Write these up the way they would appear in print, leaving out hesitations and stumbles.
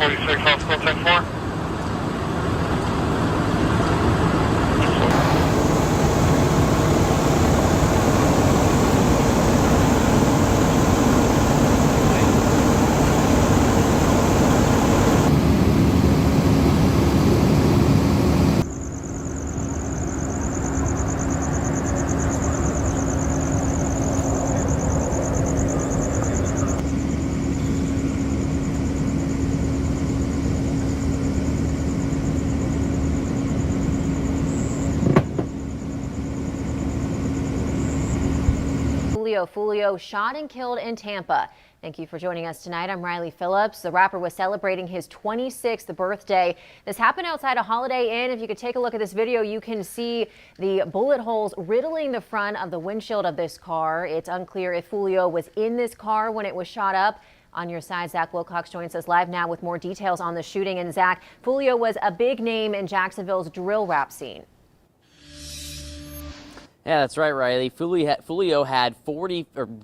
46 off school 10-4. Julio shot and killed in Tampa. Thank you for joining us tonight. I'm Riley Phillips. The rapper was celebrating his 26th birthday. This happened outside a Holiday Inn. If you could take a look at this video, you can see the bullet holes riddling the front of the windshield of this car. It's unclear if Julio was in this car when it was shot up. On your side, Zach Wilcox joins us live now with more details on the shooting. And Zach, Julio was a big name in Jacksonville's drill rap scene. Yeah, that's right, Riley. Foolio had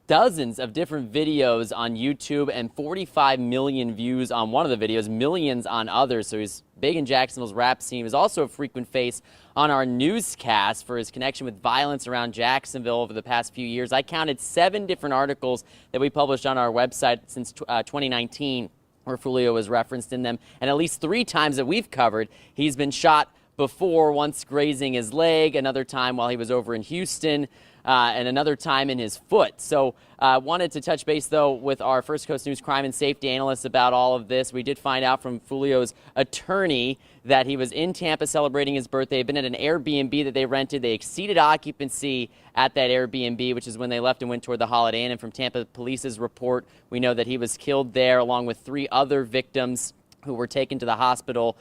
dozens of different videos on YouTube and 45 million views on one of the videos, millions on others. So he's big in Jacksonville's rap scene. He was also a frequent face on our newscast for his connection with violence around Jacksonville over the past few years. I counted 7 different articles that we published on our website since 2019 where Foolio was referenced in them. And at least 3 times that we've covered, he's been shot before, once grazing his leg, another time while he was over in Houston, and another time in his foot. So wanted to touch base, though, with our First Coast News crime and safety analyst about all of this. We did find out from Foolio's attorney that he was in Tampa celebrating his birthday. He'd been at an Airbnb that they rented. They exceeded occupancy at that Airbnb, which is when they left and went toward the Holiday Inn. And from Tampa Police's report, we know that he was killed there along with 3 other victims who were taken to the hospital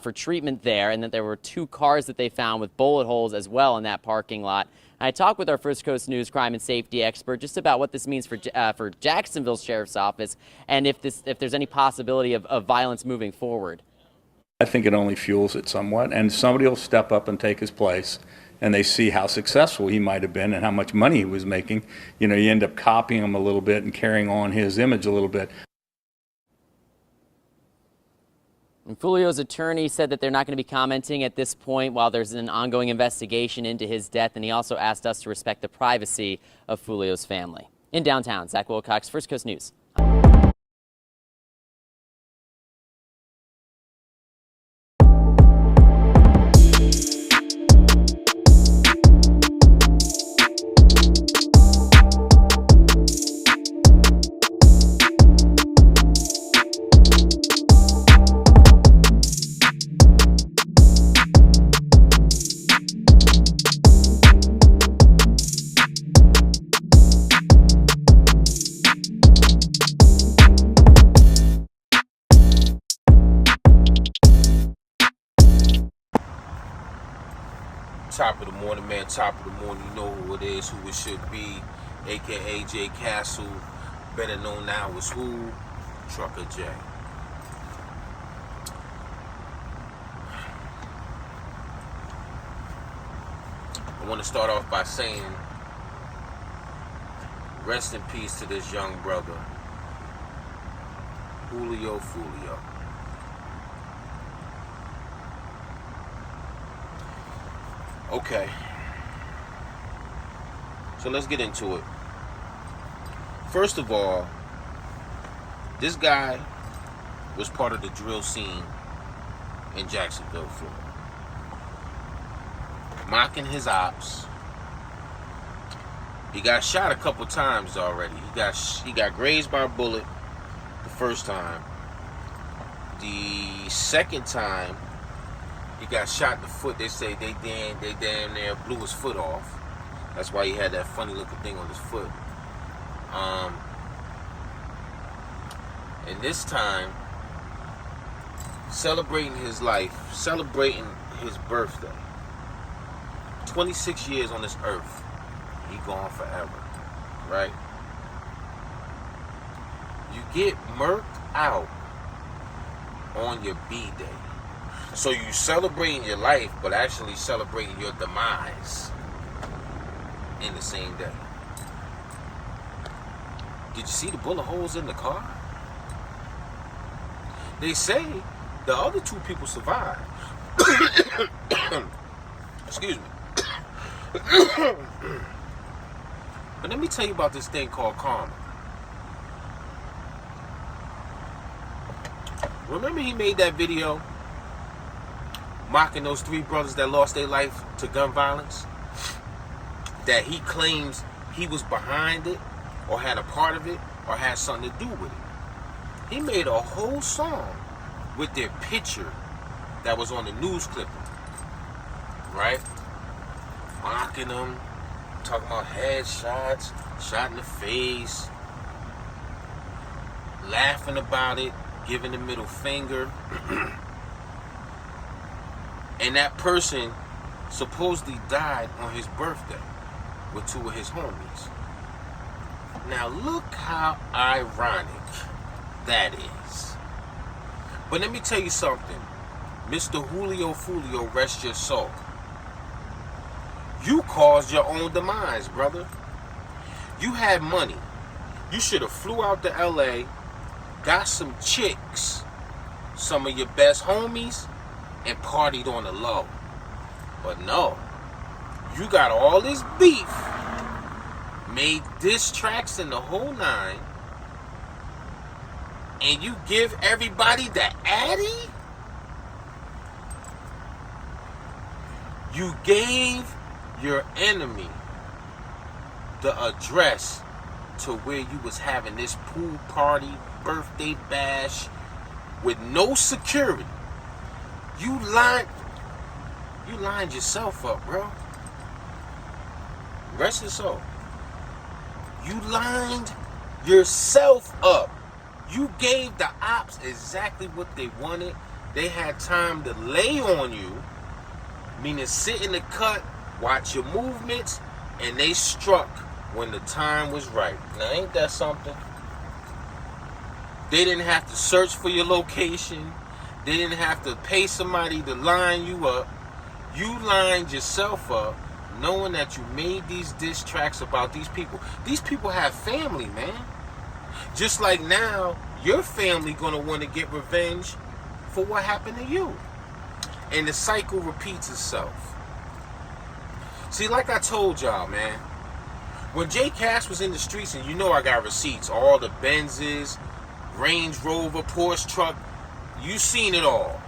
for treatment there, and that there were 2 cars that they found with bullet holes as well in that parking lot. I talked with our First Coast News crime and safety expert just about what this means for Jacksonville Sheriff's Office and if there's any possibility of violence moving forward. I think it only fuels it somewhat, and somebody will step up and take his place, and they see how successful he might have been and how much money he was making. You know, you end up copying him a little bit and carrying on his image a little bit. And Foolio's attorney said that they're not going to be commenting at this point while there's an ongoing investigation into his death, and he also asked us to respect the privacy of Foolio's family. In downtown, Zach Wilcox, First Coast News. Top of the morning, man. Top of the morning. You know who it is, who it should be. AKA J Castle. Better known now as who? Trucker J. I want to start off by saying, rest in peace to this young brother, Julio Foolio. Okay, so let's get into it. First of all, this guy was part of the drill scene in Jacksonville, Florida. Mocking his ops. He got shot a couple times already. He got grazed by a bullet the first time. The second time, he got shot in the foot. They say they damn near blew his foot off. That's why he had that funny looking thing on his foot. And this time, celebrating his life, celebrating his birthday. 26 years on this earth. He gone forever, right? You get murked out on your B-Day. So you celebrating your life, but actually celebrating your demise in the same day. Did you see the bullet holes in the car? They say the other 2 people survived. Excuse me. But let me tell you about this thing called karma. Remember he made that video mocking those 3 brothers that lost their life to gun violence? That he claims he was behind it, or had a part of it, or had something to do with it. He made a whole song with their picture that was on the news clipping, right? Mocking them, talking about headshots, shot in the face, laughing about it, giving the middle finger. And that person supposedly died on his birthday with 2 of his homies. Now look how ironic that is. But let me tell you something. Mr. Julio foolio, rest your soul. You caused your own demise, brother. You had money. You should have flew out to LA, got some chicks, some of your best homies, and partied on the low. But no. You got all this beef, made diss tracks in the whole 9, and you give everybody the Addy? You gave your enemy the address to where you was having this pool party, birthday bash, with no security. You lined yourself up, bro. Rest your soul. You lined yourself up. You gave the ops exactly what they wanted. They had time to lay on you, meaning sit in the cut, watch your movements, and they struck when the time was right. Now, ain't that something? They didn't have to search for your location. They didn't have to pay somebody to line you up. You lined yourself up, knowing that you made these diss tracks about these people. These people have family, man. Just like now, your family gonna want to get revenge for what happened to you. And the cycle repeats itself. See, like I told y'all, man, when J Cash was in the streets, and you know I got receipts, all the Benzes, Range Rover, Porsche truck, you seen it all,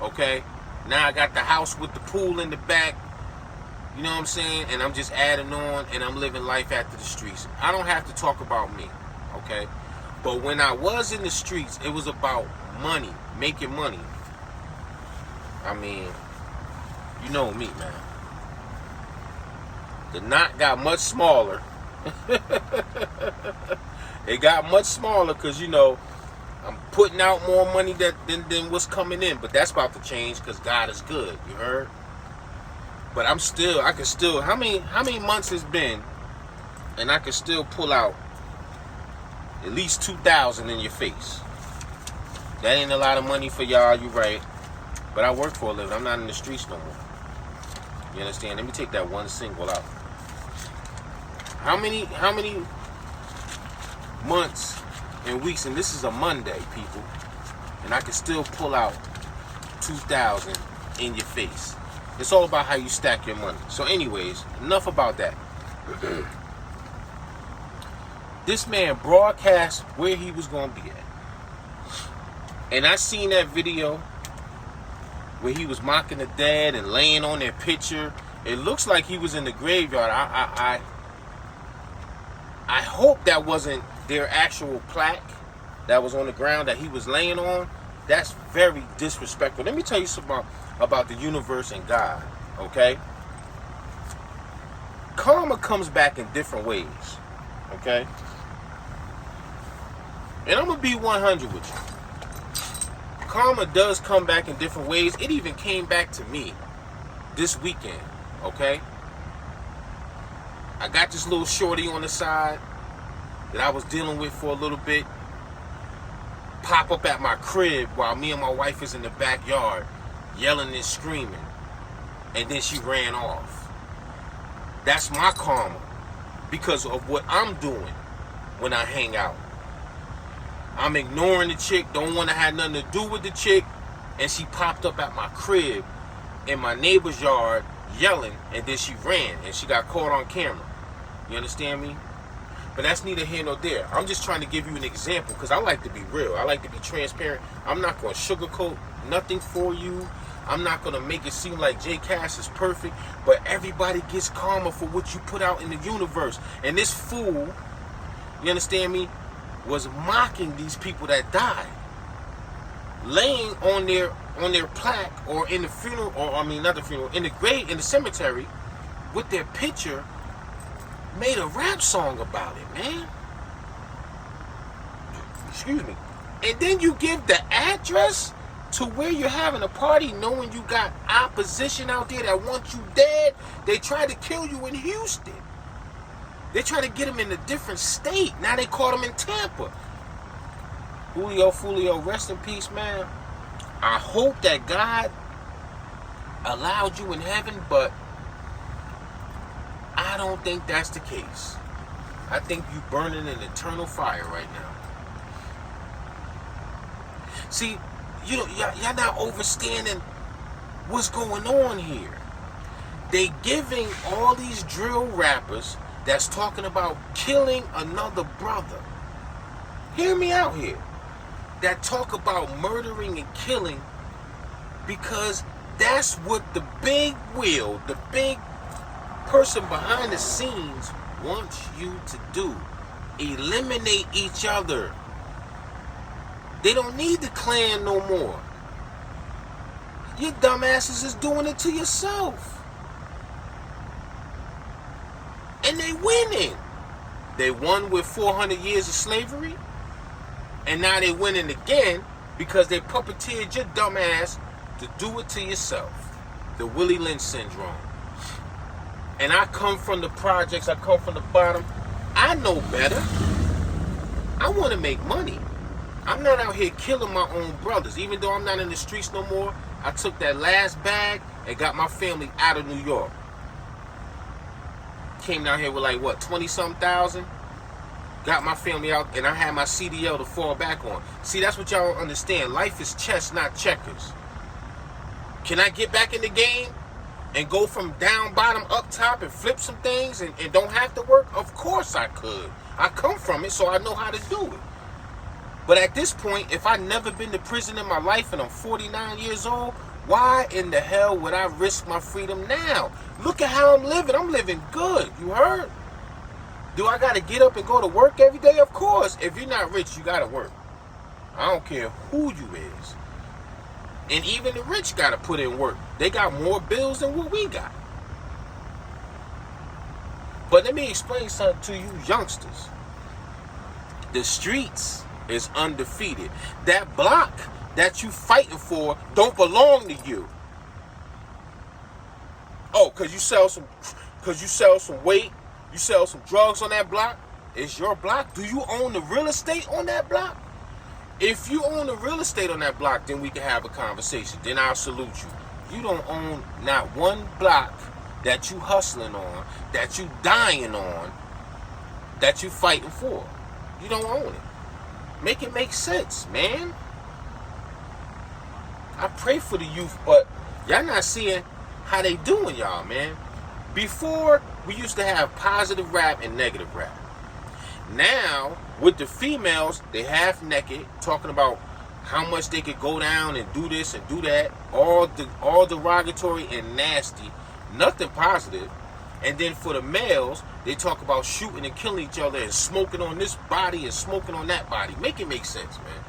okay? Now I got the house with the pool in the back, you know what I'm saying? And I'm just adding on, and I'm living life after the streets. I don't have to talk about me, okay? But when I was in the streets, it was about money, making money. I mean, you know me, man. The knot got much smaller. It got much smaller because, you know, I'm putting out more money than what's coming in. But that's about to change because God is good. You heard? But I can still, how many months it's been, and I can still pull out at least 2,000 in your face. That ain't a lot of money for y'all, you right. But I work for a living. I'm not in the streets no more. You understand? Let me take that one single out. How many months and weeks, and this is a Monday, people, and I can still pull out 2,000 in your face. It's all about how you stack your money. So anyways, enough about that. This man broadcast where he was going to be at. And I seen that video where he was mocking the dead and laying on their picture. It looks like he was in the graveyard. I hope that wasn't their actual plaque that was on the ground that he was laying on. That's very disrespectful. Let me tell you something about the universe and God, okay? Karma comes back in different ways, okay? And I'm going to be 100 with you. Karma does come back in different ways. It even came back to me this weekend, okay? I got this little shorty on the side that I was dealing with for a little bit pop up at my crib while me and my wife is in the backyard yelling and screaming, and then she ran off. That's my karma because of what I'm doing when I hang out. I'm ignoring the chick, don't want to have nothing to do with the chick, and she popped up at my crib in my neighbor's yard yelling, and then she ran, and she got caught on camera. You understand me? But that's neither here nor there. I'm just trying to give you an example because I like to be real. I like to be transparent. I'm not going to sugarcoat nothing for you. I'm not going to make it seem like J Cash is perfect, but everybody gets karma for what you put out in the universe. And this fool, you understand me, was mocking these people that died, laying on their plaque or in the funeral, or I mean not the funeral, in the grave, in the cemetery, with their picture, made a rap song about it, man. Excuse me. And then you give the address to where you're having a party knowing you got opposition out there that want you dead. They tried to kill you in Houston. They tried to get him in a different state. Now they caught him in Tampa. Julio, foolio, rest in peace, man. I hope that God allowed you in heaven, but I don't think that's the case. I think you burning in eternal fire right now. See, y'all not understanding what's going on here. They giving all these drill rappers that's talking about killing another brother. Hear me out here. That talk about murdering and killing, because that's what the big wheel, the big person behind the scenes wants you to do. Eliminate each other. They don't need the clan no more. You dumbasses is doing it to yourself. And they winning. They won with 400 years of slavery. And now they winning again because they puppeteered your dumb ass to do it to yourself. The Willie Lynch syndrome. And I come from the projects, I come from the bottom. I know better. I want to make money. I'm not out here killing my own brothers. Even though I'm not in the streets no more, I took that last bag and got my family out of New York. Came down here with like, what, 20-something thousand? Got my family out, and I had my CDL to fall back on. See, that's what y'all don't understand. Life is chess, not checkers. Can I get back in the game and go from down, bottom, up top and flip some things and don't have to work? Of course I could. I come from it, so I know how to do it. But at this point, if I've never been to prison in my life and I'm 49 years old, why in the hell would I risk my freedom now? Look at how I'm living. I'm living good. You heard? Do I got to get up and go to work every day? Of course. If you're not rich, you got to work. I don't care who you is. And even the rich got to put in work. They got more bills than what we got. But let me explain something to you youngsters. The streets is undefeated. That block that you fighting for don't belong to you. Oh, cause you sell some weight, you sell some drugs on that block. It's your block. Do you own the real estate on that block? If you own the real estate on that block, then we can have a conversation. Then I'll salute you. You don't own not one block that you hustling on, that you dying on, that you fighting for. You don't own it. Make it make sense, man. I pray for the youth, but y'all not seeing how they doing, y'all, man. Before, we used to have positive rap and negative rap. Now, with the females, they half naked, talking about how much they could go down and do this and do that. All derogatory and nasty. Nothing positive. And then for the males, they talk about shooting and killing each other and smoking on this body and smoking on that body. Make it make sense, man.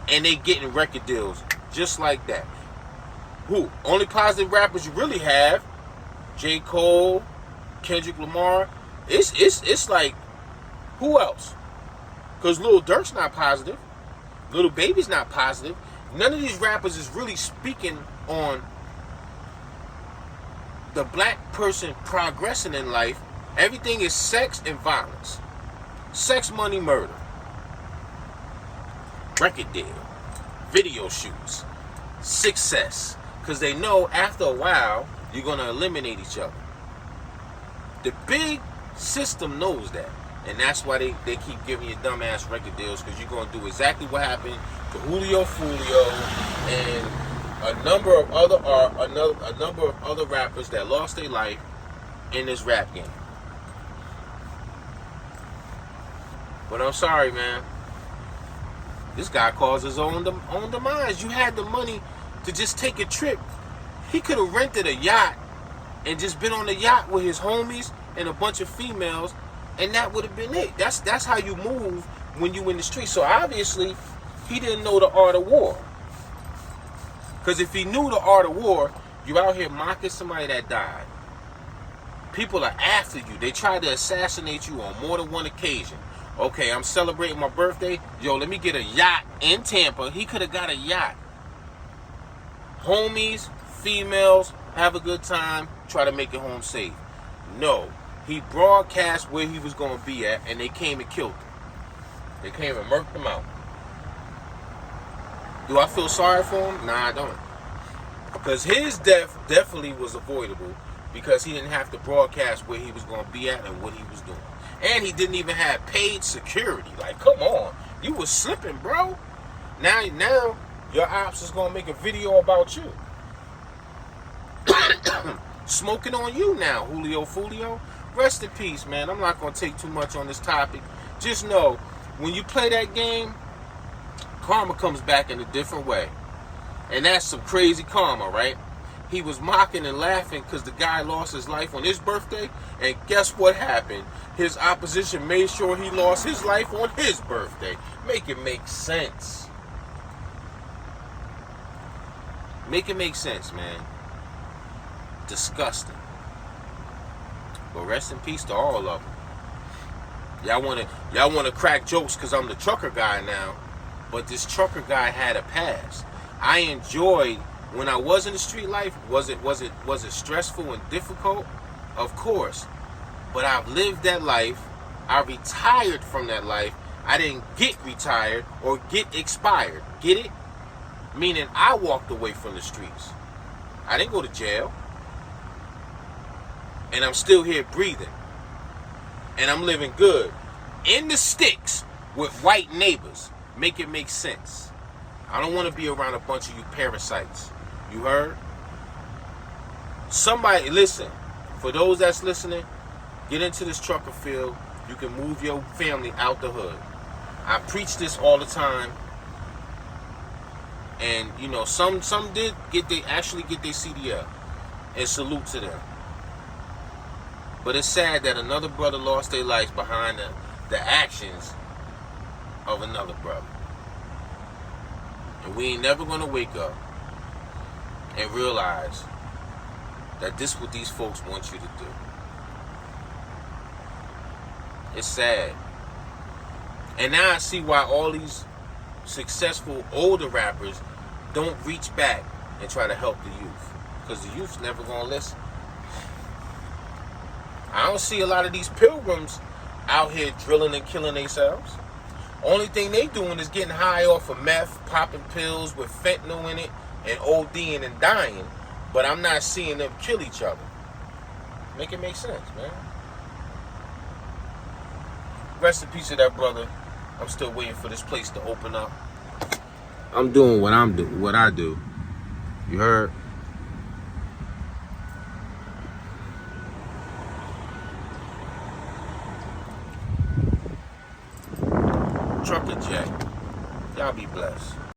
And they getting record deals just like that. Who? Only positive rappers you really have, J. Cole, Kendrick Lamar. It's like, who else? Because Lil Durk's not positive. Lil Baby's not positive. None of these rappers is really speaking on the black person progressing in life. Everything is sex and violence. Sex, money, murder. Record deal. Video shoots. Success. Because they know after a while, you're going to eliminate each other. The big system knows that. And that's why they keep giving you dumbass record deals, because you're going to do exactly what happened to Julio, foolio, and a number of other rappers that lost their life in this rap game. But I'm sorry, man. This guy caused his own demise. You had the money to just take a trip. He could have rented a yacht and just been on the yacht with his homies and a bunch of females, and that would have been it. That's how you move when you in the street. So obviously, he didn't know the art of war. Because if he knew the art of war, you out here mocking somebody that died. People are after you. They tried to assassinate you on more than one occasion. Okay, I'm celebrating my birthday. Yo, let me get a yacht in Tampa. He could have got a yacht. Homies, females, have a good time. Try to make it home safe. No. He broadcast where he was going to be at, and they came and killed him. They came and murked him out. Do I feel sorry for him? Nah, I don't. Because his death definitely was avoidable, because he didn't have to broadcast where he was going to be at and what he was doing. And he didn't even have paid security. Like, come on. You was slipping, bro. Now your ops is going to make a video about you. Smoking on you now, Julio foolio. Rest in peace, man. I'm not going to take too much on this topic. Just know, when you play that game, karma comes back in a different way. And that's some crazy karma, right? He was mocking and laughing because the guy lost his life on his birthday. And guess what happened? His opposition made sure he lost his life on his birthday. Make it make sense. Make it make sense, man. Disgusting. But rest in peace to all of them. Y'all wanna crack jokes because I'm the trucker guy now. But this trucker guy had a past. I enjoyed when I was in the street life. Was it stressful and difficult? Of course. But I've lived that life. I retired from that life. I didn't get retired or get expired. Get it? Meaning I walked away from the streets. I didn't go to jail. And I'm still here breathing. And I'm living good. In the sticks with white neighbors. Make it make sense. I don't want to be around a bunch of you parasites. You heard? Somebody, listen. For those that's listening, get into this trucker field. You can move your family out the hood. I preach this all the time. And, you know, some did actually get their CDL. And salute to them. But it's sad that another brother lost their life behind the actions of another brother. And we ain't never going to wake up and realize that this is what these folks want you to do. It's sad. And now I see why all these successful older rappers don't reach back and try to help the youth. Because the youth's never going to listen. I don't see a lot of these pilgrims out here drilling and killing themselves. Only thing they doing is getting high off of meth, popping pills with fentanyl in it, and ODing and dying. But I'm not seeing them kill each other. Make it make sense, man. Rest in peace to that brother. I'm still waiting for this place to open up. I'm doing what I do. You heard? Trucker Jack. Y'all be blessed.